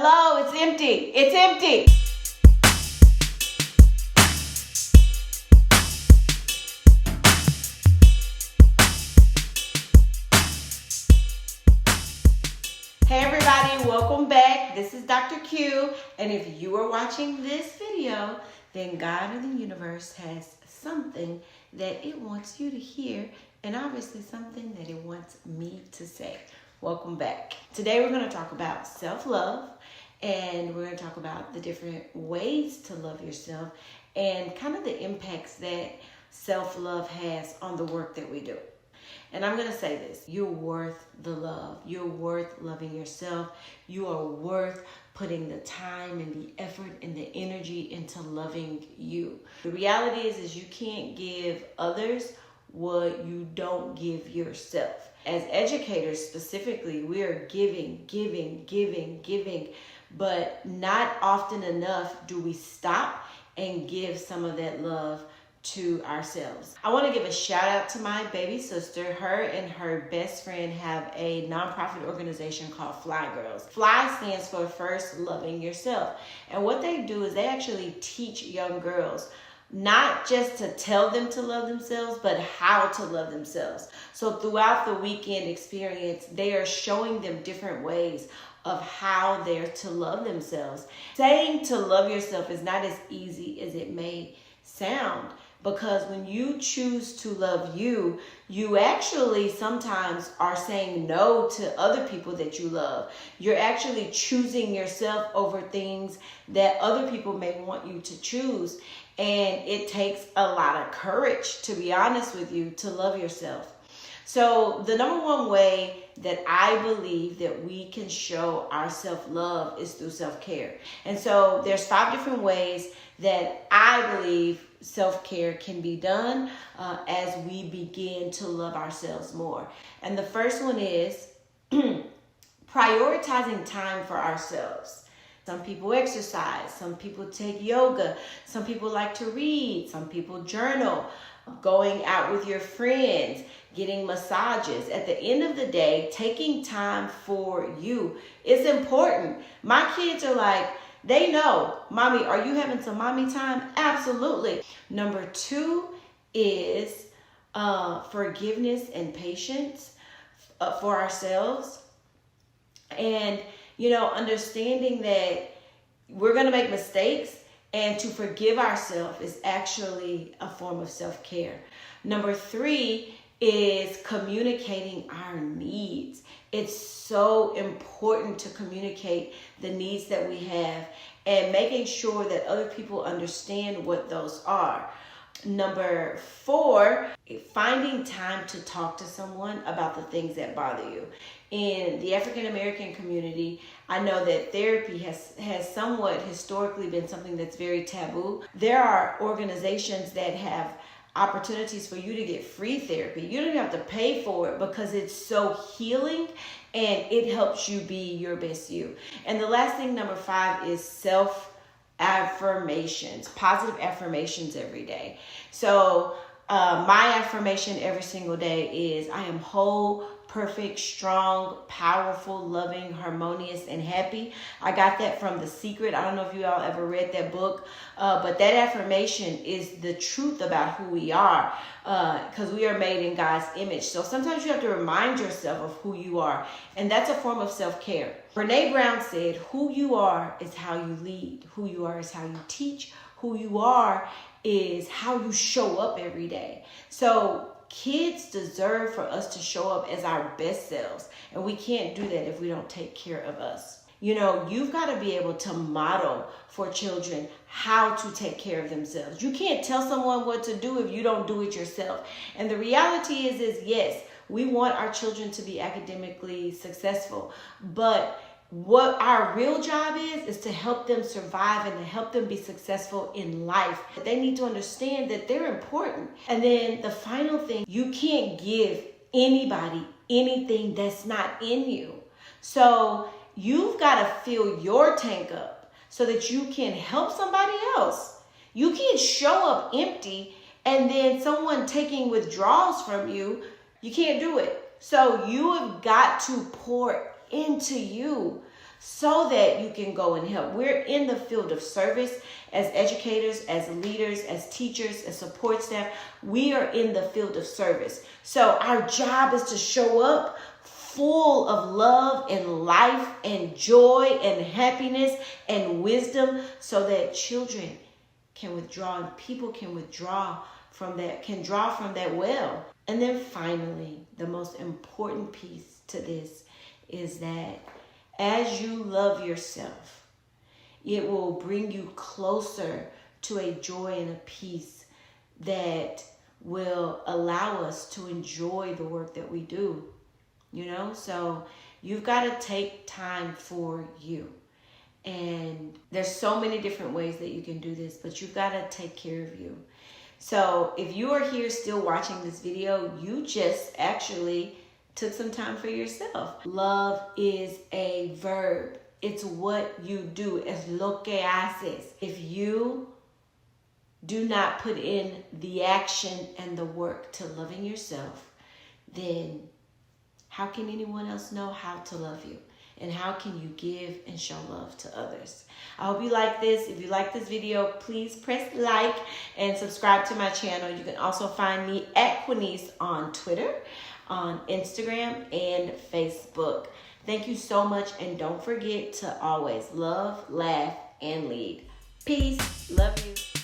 Hello, it's empty. It's empty. Hey everybody, welcome back. This is Dr. Q, and if you are watching this video, then God or the universe has something that it wants you to hear, and obviously something that it wants me to say. Welcome back. Today we're going to talk about self-love, and we're going to talk about the different ways to love yourself and kind of the impacts that self-love has on the work that we do. And I'm going to say this, you're worth the love. You're worth loving yourself. You are worth putting the time and the effort and the energy into loving you. The reality is you can't give others what you don't give yourself. As educators specifically, we are giving, but not often enough do we stop and give some of that love to ourselves. I want to give a shout out to my baby sister. Her and her best friend have a nonprofit organization called Fly Girls. Fly stands for First Loving Yourself. And what they do is they actually teach young girls not just to tell them to love themselves, but how to love themselves. So throughout the weekend experience, they are showing them different ways of how they're to love themselves. Saying to love yourself is not as easy as it may sound, because when you choose to love you, you actually sometimes are saying no to other people that you love. You're actually choosing yourself over things that other people may want you to choose. And it takes a lot of courage, to be honest with you, to love yourself. So the number one way that I believe that we can show our self-love is through self-care. And so there's 5 different ways that I believe self-care can be done as we begin to love ourselves more. And the first one is prioritizing time for ourselves. Some people exercise, some people take yoga, some people like to read, some people journal, going out with your friends, getting massages. At the end of the day, taking time for you is important. My kids are like, they know, Mommy, are you having some mommy time? Absolutely. Number 2 is forgiveness and patience for ourselves. And, understanding that we're going to make mistakes, and to forgive ourselves is actually a form of self-care. Number 3 is communicating our needs. It's so important to communicate the needs that we have and making sure that other people understand what those are. Number 4, finding time to talk to someone about the things that bother you. In the African American community, I know that therapy has somewhat historically been something that's very taboo. There are organizations that have opportunities for you to get free therapy. You don't have to pay for it because it's so healing and it helps you be your best you. And the last thing, number 5, is self-affirmations, positive affirmations every day. So my affirmation every single day is I am whole, perfect, strong, powerful, loving, harmonious, and happy. I got that from The Secret. I don't know if you all ever read that book, but that affirmation is the truth about who we are, because we are made in God's image. So sometimes you have to remind yourself of who you are, and that's a form of self-care. Brene Brown said, who you are is how you lead. Who you are is how you teach. Who you are is how you show up every day. So kids deserve for us to show up as our best selves, and we can't do that if we don't take care of us. You've got to be able to model for children how to take care of themselves. You can't tell someone what to do if you don't do it yourself. And the reality is yes, we want our children to be academically successful, but what our real job is to help them survive and to help them be successful in life. They need to understand that they're important. And then the final thing, you can't give anybody anything that's not in you. So you've got to fill your tank up so that you can help somebody else. You can't show up empty and then someone taking withdrawals from you. You can't do it. So you have got to pour into you. so that you can go and help. We're in the field of service as educators, as leaders, as teachers, as support staff. We are in the field of service. So our job is to show up full of love and life and joy and happiness and wisdom so that children can withdraw and people can withdraw from that, can draw from that well. And then finally, the most important piece to this is that as you love yourself, it will bring you closer to a joy and a peace that will allow us to enjoy the work that we do. You know, so you've got to take time for you. And there's so many different ways that you can do this, but you've got to take care of you. So if you are here still watching this video, you just actually took some time for yourself. Love is a verb. It's what you do. Es lo que haces. If you do not put in the action and the work to loving yourself, then how can anyone else know how to love you? And how can you give and show love to others? I hope you like this. If you like this video, please press like and subscribe to my channel. You can also find me at Quinice on Twitter, on Instagram, and Facebook. Thank you so much. And don't forget to always love, laugh, and lead. Peace. Love you.